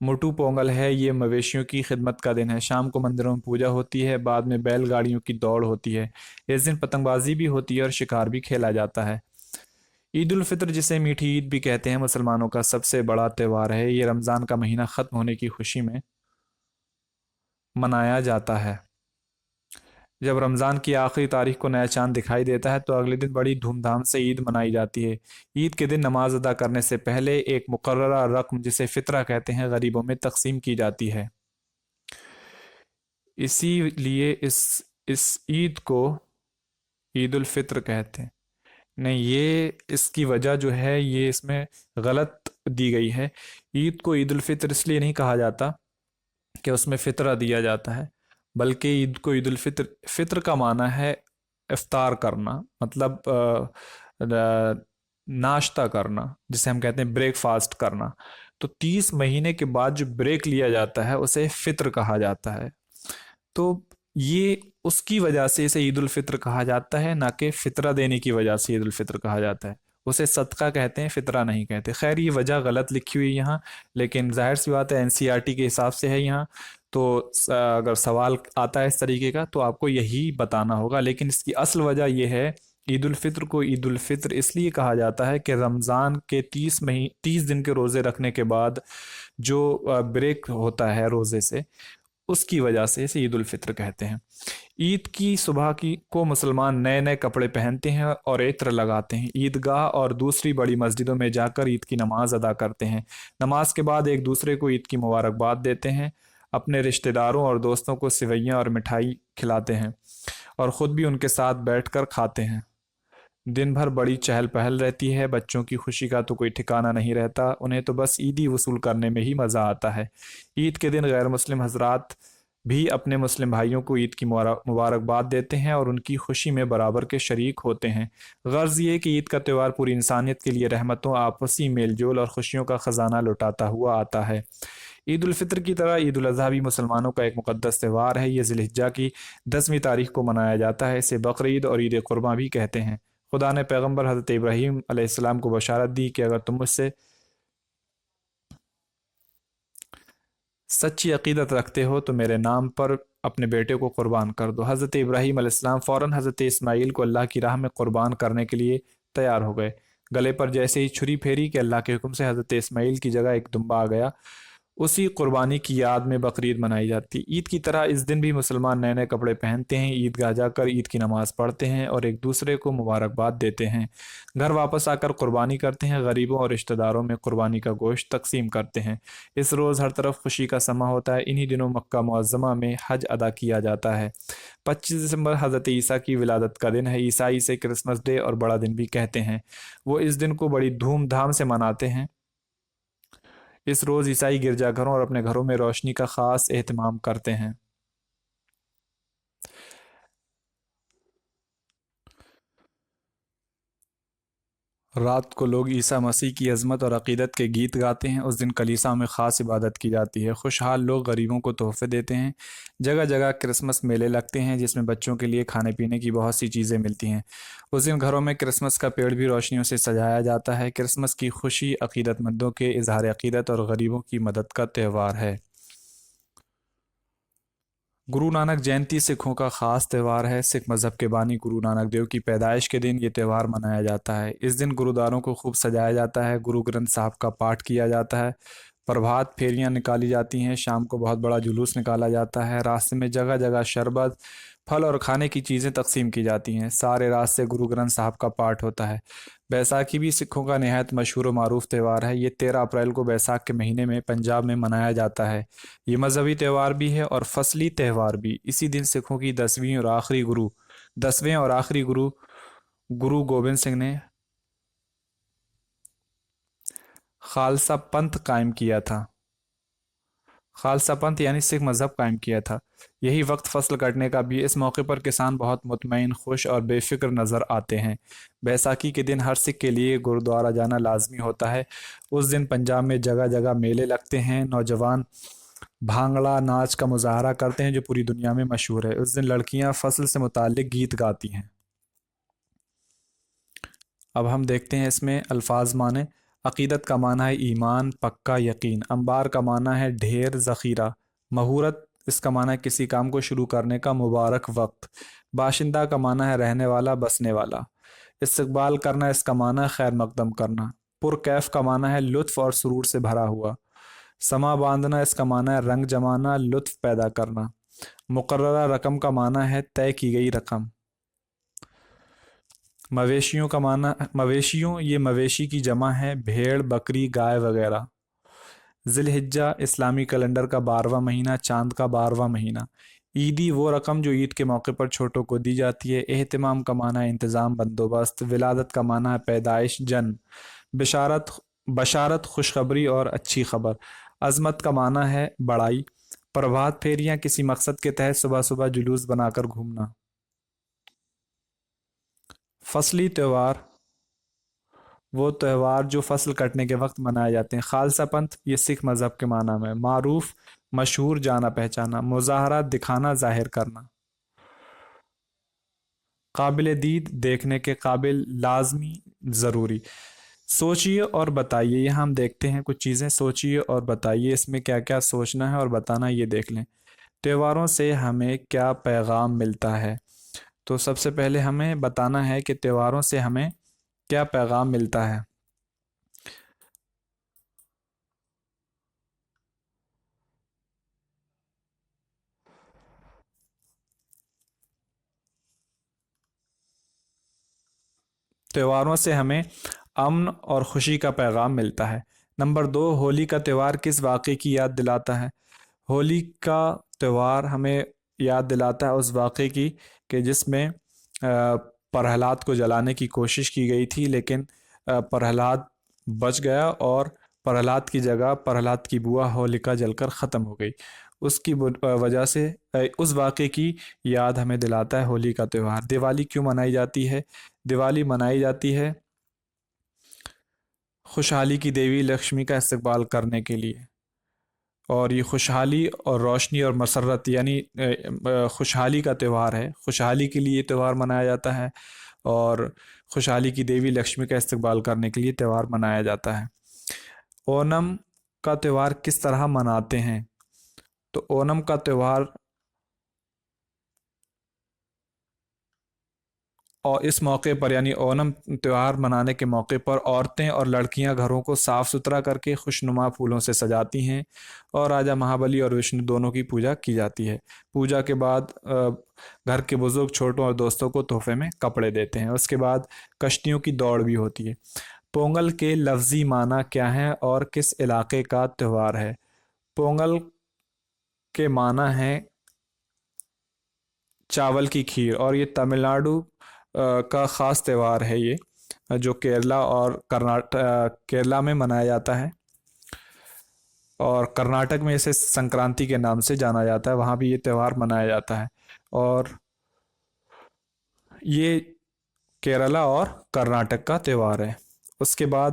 Motto Pongal ہے، یہ مویشیوں کی خدمت کا دن ہے۔ شام کو مندروں میں پوجا ہوتی ہے، بعد میں بیل گاڑیوں کی دوڑ ہوتی ہے۔ اس دن پتنگ بازی بھی ہوتی ہے اور شکار بھی کھیلا جاتا ہے۔ عید الفطر، جسے میٹھی عید بھی کہتے ہیں، مسلمانوں کا سب سے بڑا تہوار ہے۔ یہ رمضان کا مہینہ ختم ہونے کی خوشی میں منایا جاتا ہے۔ جب رمضان کی آخری تاریخ کو نیا چاند دکھائی دیتا ہے تو اگلے دن بڑی دھوم دھام سے عید منائی جاتی ہے۔ عید کے دن نماز ادا کرنے سے پہلے ایک مقررہ رقم، جسے فطرہ کہتے ہیں، غریبوں میں تقسیم کی جاتی ہے۔ اسی لیے اس عید کو عید الفطر کہتے ہیں۔ نہیں، یہ اس کی وجہ جو ہے یہ اس میں غلط دی گئی ہے۔ عید کو عید الفطر اس لیے نہیں کہا جاتا کہ اس میں فطرہ دیا جاتا ہے، بلکہ عید کو عید الفطر، فطر کا معنی ہے افطار کرنا، مطلب ناشتہ کرنا، جسے ہم کہتے ہیں بریک فاسٹ کرنا۔ تو 30 مہینے کے بعد جو بریک لیا جاتا ہے اسے فطر کہا جاتا ہے۔ تو یہ اس کی وجہ سے اسے عید الفطر کہا جاتا ہے، نہ کہ فطرہ دینے کی وجہ سے عید الفطر کہا جاتا ہے۔ اسے صدقہ کہتے ہیں، فطرہ نہیں کہتے۔ خیر، یہ وجہ غلط لکھی ہوئی یہاں، لیکن ظاہر سی بات ہے NCERT کے حساب سے ہے یہاں، تو اگر سوال آتا ہے اس طریقے کا تو آپ کو یہی بتانا ہوگا۔ لیکن اس کی اصل وجہ یہ ہے، عید الفطر کو عید الفطر اس لیے کہا جاتا ہے کہ رمضان کے 30 دن کے روزے رکھنے کے بعد جو بریک ہوتا ہے روزے سے، اس کی وجہ سے اسے عید الفطر کہتے ہیں۔ عید کی صبح کو مسلمان نئے نئے کپڑے پہنتے ہیں اور عطر لگاتے ہیں۔ عیدگاہ اور دوسری بڑی مسجدوں میں جا کر عید کی نماز ادا کرتے ہیں۔ نماز کے بعد ایک دوسرے کو عید کی مبارکباد دیتے ہیں، اپنے رشتہ داروں اور دوستوں کو سوئیاں اور مٹھائی کھلاتے ہیں اور خود بھی ان کے ساتھ بیٹھ کر کھاتے ہیں۔ دن بھر بڑی چہل پہل رہتی ہے، بچوں کی خوشی کا تو کوئی ٹھکانہ نہیں رہتا، انہیں تو بس عیدی وصول کرنے میں ہی مزہ آتا ہے۔ عید کے دن غیر مسلم حضرات بھی اپنے مسلم بھائیوں کو عید کی مبارکباد دیتے ہیں اور ان کی خوشی میں برابر کے شریک ہوتے ہیں۔ غرض یہ کہ عید کا تہوار پوری انسانیت کے لیے رحمتوں، آپسی میل جول اور خوشیوں کا خزانہ لوٹاتا ہوا آتا ہے۔ عید الفطر کی طرح عید الاضحیٰ بھی مسلمانوں کا ایک مقدس تہوار ہے۔ یہ ذی الحجہ کی 10ویں تاریخ کو منایا جاتا ہے۔ اسے بقرعید اور عید قرباں بھی کہتے ہیں۔ خدا نے پیغمبر حضرت ابراہیم علیہ السلام کو بشارت دی کہ اگر تم مجھ سے سچی عقیدت رکھتے ہو تو میرے نام پر اپنے بیٹے کو قربان کر دو۔ حضرت ابراہیم علیہ السلام فوراً حضرت اسماعیل کو اللہ کی راہ میں قربان کرنے کے لیے تیار ہو گئے۔ گلے پر جیسے ہی چھری پھیری کہ اللہ کے حکم سے حضرت اسماعیل کی جگہ ایک دمبا آ گیا۔ اسی قربانی کی یاد میں بقرعید منائی جاتی۔ عید کی طرح اس دن بھی مسلمان نئے نئے کپڑے پہنتے ہیں، عیدگاہ جا کر عید کی نماز پڑھتے ہیں اور ایک دوسرے کو مبارکباد دیتے ہیں۔ گھر واپس آ کر قربانی کرتے ہیں، غریبوں اور رشتہ داروں میں قربانی کا گوشت تقسیم کرتے ہیں۔ اس روز ہر طرف خوشی کا سماں ہوتا ہے۔ انہی دنوں مکہ معظمہ میں حج ادا کیا جاتا ہے۔ 25 دسمبر حضرت عیسیٰ کی ولادت کا دن ہے۔ عیسائی اسے کرسمس ڈے اور بڑا دن بھی کہتے ہیں۔ وہ اس دن کو بڑی دھوم دھام سے مناتے ہیں۔ اس روز عیسائی گرجا گھروں اور اپنے گھروں میں روشنی کا خاص اہتمام کرتے ہیں۔ رات کو لوگ عیسیٰ مسیح کی عظمت اور عقیدت کے گیت گاتے ہیں۔ اس دن کلیسا میں خاص عبادت کی جاتی ہے۔ خوشحال لوگ غریبوں کو تحفے دیتے ہیں۔ جگہ جگہ کرسمس میلے لگتے ہیں جس میں بچوں کے لیے کھانے پینے کی بہت سی چیزیں ملتی ہیں۔ اس دن گھروں میں کرسمس کا پیڑ بھی روشنیوں سے سجایا جاتا ہے۔ کرسمس کی خوشی عقیدت مندوں کے اظہار عقیدت اور غریبوں کی مدد کا تہوار ہے۔ گرو نانک جینتی سکھوں کا خاص تہوار ہے۔ سکھ مذہب کے بانی گرو نانک دیو کی پیدائش کے دن یہ تہوار منایا جاتا ہے۔ اس دن گرودواروں کو خوب سجایا جاتا ہے، گرو گرنتھ صاحب کا پاٹھ کیا جاتا ہے، پربھات پھیریاں نکالی جاتی ہیں، شام کو بہت بڑا جلوس نکالا جاتا ہے، راستے میں جگہ جگہ شربت، پھل اور کھانے کی چیزیں تقسیم کی جاتی ہیں۔ سارے راستے گرو گرنتھ صاحب کا پاٹھ ہوتا ہے۔ بیساکھی بھی سکھوں کا نہایت مشہور و معروف تہوار ہے۔ یہ 13 اپریل کو بیساکھ کے مہینے میں پنجاب میں منایا جاتا ہے۔ یہ مذہبی تہوار بھی ہے اور فصلی تہوار بھی۔ اسی دن سکھوں کی 10ویں اور آخری گرو گرو گوبند سنگھ نے خالصہ پنتھ قائم کیا تھا۔ خالصہ پنتھ یعنی سکھ مذہب قائم کیا تھا۔ یہی وقت فصل کٹنے کا بھی۔ اس موقع پر کسان بہت مطمئن، خوش اور بے فکر نظر آتے ہیں۔ بیساکھی کے دن ہر سکھ کے لیے گرودوارہ جانا لازمی ہوتا ہے۔ اس دن پنجاب میں جگہ جگہ میلے لگتے ہیں۔ نوجوان بھانگڑا ناچ کا مظاہرہ کرتے ہیں جو پوری دنیا میں مشہور ہے۔ اس دن لڑکیاں فصل سے متعلق گیت گاتی ہیں۔ اب ہم دیکھتے ہیں اس میں الفاظ معنی۔ عقیدت کا معنی ہے ایمان، پکا یقین۔ انبار کا معنی ہے ڈھیر، ذخیرہ۔ مہورت اس کا معنی ہے کسی کام کو شروع کرنے کا مبارک وقت۔ باشندہ کا معنی ہے رہنے والا، بسنے والا۔ استقبال کرنا اس کا معنی ہے خیر مقدم کرنا۔ پرکیف کا معنی ہے لطف اور سرور سے بھرا ہوا۔ سما باندھنا اس کا معنی ہے رنگ جمانا، لطف پیدا کرنا۔ مقررہ رقم کا معنی ہے طے کی گئی رقم۔ مویشیوں کا معنی، مویشیوں یہ مویشی کی جمع ہے، بھیڑ، بکری، گائے وغیرہ۔ ذی الحجہ اسلامی کیلنڈر کا 12واں مہینہ، چاند کا 12واں مہینہ۔ عیدی وہ رقم جو عید کے موقع پر چھوٹوں کو دی جاتی ہے۔ اہتمام کا معنی ہے انتظام، بندوبست۔ ولادت کا معنی ہے پیدائش، جنم۔ بشارت، بشارت خوشخبری اور اچھی خبر۔ عظمت کا معنی ہے بڑائی۔ پربھات پھیریاں کسی مقصد کے تحت صبح صبح جلوس بنا کر گھومنا۔ فصلی تہوار وہ تہوار جو فصل کٹنے کے وقت منائے جاتے ہیں۔ خالصہ پنتھ یہ سکھ مذہب کے معنی میں۔ معروف مشہور، جانا پہچانا۔ مظاہرہ دکھانا، ظاہر کرنا۔ قابل دید دیکھنے کے قابل، لازمی، ضروری۔ سوچئے اور بتائیے، یہاں ہم دیکھتے ہیں کچھ چیزیں۔ سوچئے اور بتائیے، اس میں کیا کیا سوچنا ہے اور بتانا یہ دیکھ لیں۔ تہواروں سے ہمیں کیا پیغام ملتا ہے؟ تو سب سے پہلے ہمیں بتانا ہے کہ تہواروں سے ہمیں کیا پیغام ملتا ہے۔ تہواروں سے ہمیں امن اور خوشی کا پیغام ملتا ہے۔ نمبر 2، ہولی کا تہوار کس واقعے کی یاد دلاتا ہے؟ ہولی کا تہوار ہمیں یاد دلاتا ہے اس واقعے کی کہ جس میں پرہلاد کو جلانے کی کوشش کی گئی تھی، لیکن پرہلاد بچ گیا اور پرہلاد کی جگہ پرہلاد کی بوا ہولکا جل کر ختم ہو گئی۔ اس کی وجہ سے اس واقعے کی یاد ہمیں دلاتا ہے ہولی کا تہوار۔ دیوالی کیوں منائی جاتی ہے؟ دیوالی منائی جاتی ہے خوشحالی کی دیوی لکشمی کا استقبال کرنے کے لیے، اور یہ خوشحالی اور روشنی اور مسرت یعنی خوشحالی کا تہوار ہے۔ خوشحالی کے لیے یہ تہوار منایا جاتا ہے اور خوشحالی کی دیوی لکشمی کا استقبال کرنے کے لیے تہوار منایا جاتا ہے۔ اونم کا تہوار کس طرح مناتے ہیں؟ تو اونم کا تہوار اور اس موقع پر یعنی اونم تہوار منانے کے موقع پر عورتیں اور لڑکیاں گھروں کو صاف ستھرا کر کے خوشنما پھولوں سے سجاتی ہیں اور راجا مہابلی اور وشنو دونوں کی پوجا کی جاتی ہے۔ پوجا کے بعد گھر کے بزرگ چھوٹوں اور دوستوں کو تحفے میں کپڑے دیتے ہیں۔ اس کے بعد کشتیوں کی دوڑ بھی ہوتی ہے۔ پونگل کے لفظی معنی کیا ہیں اور کس علاقے کا تہوار ہے؟ پونگل کے معنی ہے چاول کی کھیر، اور یہ تمل ناڈو کا خاص تہوار ہے یہ، جو کیرلا اور کیرلا میں منایا جاتا ہے، اور کرناٹک میں اسے سنکرانتی کے نام سے جانا جاتا ہے، وہاں بھی یہ تہوار منایا جاتا ہے۔ اور یہ کیرلا اور کرناٹک کا تہوار ہے۔ اس کے بعد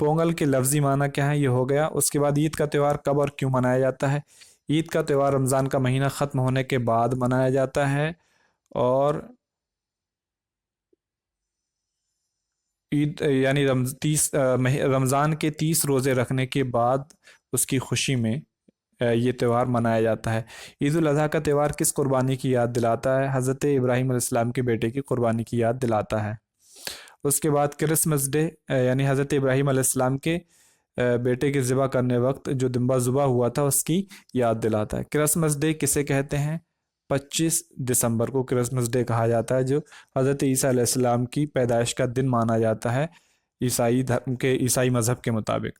پونگل کے لفظی معنی کیا ہے، یہ ہو گیا۔ اس کے بعد عید کا تہوار کب اور کیوں منایا جاتا ہے؟ عید کا تہوار رمضان کا مہینہ ختم ہونے کے بعد منایا جاتا ہے، اور عید یعنی رمضان کے 30 روزے رکھنے کے بعد اس کی خوشی میں یہ تہوار منایا جاتا ہے۔ عید الاضحیٰ کا تہوار کس قربانی کی یاد دلاتا ہے؟ حضرت ابراہیم علیہ السلام کے بیٹے کی قربانی کی یاد دلاتا ہے۔ اس کے بعد کرسمس ڈے یعنی حضرت ابراہیم علیہ السلام کے بیٹے کے ذبح کرنے وقت جو دمبا ذبح ہوا تھا اس کی یاد دلاتا ہے۔ کرسمس ڈے کسے کہتے ہیں؟ 25 دسمبر کو کرسمس ڈے کہا جاتا ہے، جو حضرت عیسیٰ علیہ السلام کی پیدائش کا دن مانا جاتا ہے عیسائی مذہب کے مطابق۔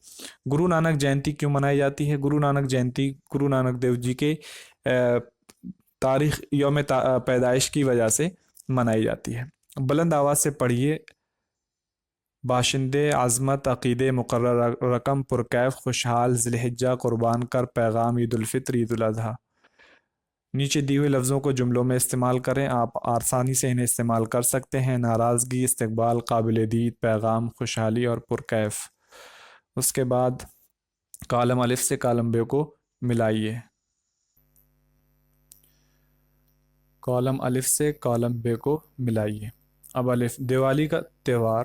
گرو نانک جینتی کیوں منائی جاتی ہے؟ گرو نانک جینتی گرو نانک دیو جی کے تاریخ یوم پیدائش کی وجہ سے منائی جاتی ہے۔ بلند آواز سے پڑھیے۔ باشندے، عظمت، عقیدے، مقررہ رقم، پرکیف، خوشحال، ذی الحجہ، قربان کر، پیغام، عید الفطر، عید الاضحیٰ۔ نیچے دی ہوئے لفظوں کو جملوں میں استعمال کریں، آپ آسانی سے انہیں استعمال کر سکتے ہیں۔ ناراضگی، استقبال، قابل دید، پیغام، خوشحالی اور پرکیف۔ اس کے بعد کالم الف سے کالم بے کو ملائیے۔ کالم الف سے کالم بے کو ملائیے۔ اب الف، دیوالی کا تہوار